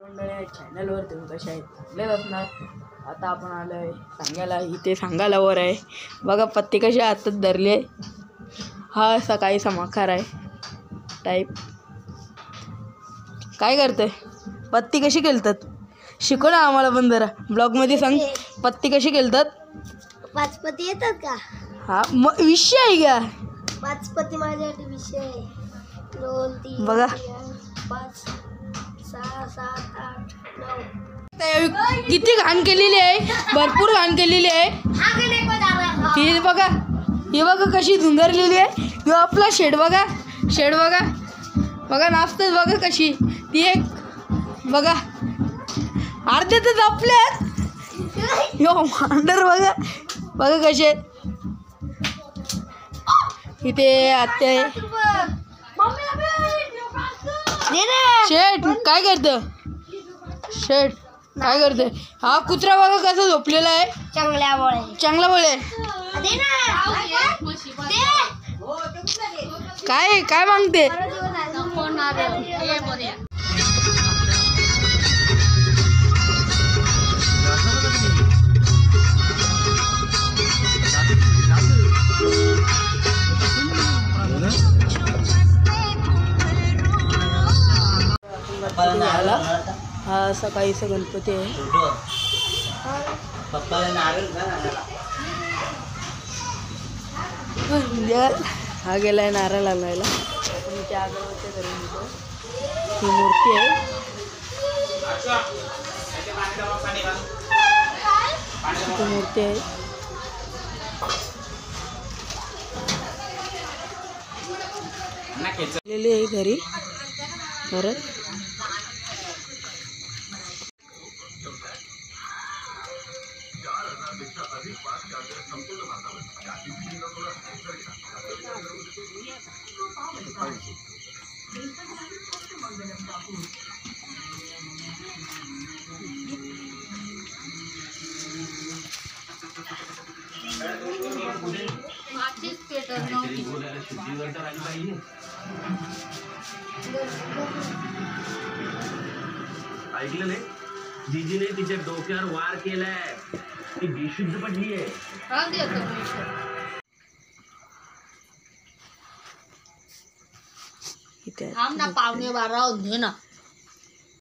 चॅनलवर तुम्ही कशा आहेत चांगलेच असणार। आता आपण आलोय सांगायला, इथे सांगायला वर आहे बघा पत्ती कशी हातात धरले। हा सकाळी समाकार आहे टाईप काय करते पत्ती कशी खेळतात शिकव ना आम्हाला पण जरा ब्लॉगमध्ये सांग। पत्ती कशी खेळतात? 5 पत्ती येतात का? हा विषय आहे का? 5 पत्ती माझ्यासाठी विषय आहे। 2 3 बघा 5 6 7 8 9 किती घाण केलेली आहे, भरपूर घाण केलेली आहे। ती बघा ही बघा कशी धुंदरलेली आहे। ह्यो आपला शेड बघा, शेड बघा बघा नाचतेच बघा कशी ती एक बघा अर्धे तर आपल्यात। ह्यो मांडर बघा बघा कसे इथे आत्या शेठ काय करतं शेठ काय करते? हा कुत्रा बघा कसा झोपलेला आहे चांगला बोळे काय काय मागते? हा सकाळीचा गणपती आहे। हा गेलाय नारळ आणायला। आपण त्या अगरबत्त्या करून देतो। ही मूर्ती आहे ती मूर्ती आहे घरी परत ऐकलं नाही जीजीने तिच्या डोक्यावर वार केलाय ती बेशुद्ध पडली आहे। इथे पावणे 12 होते ना।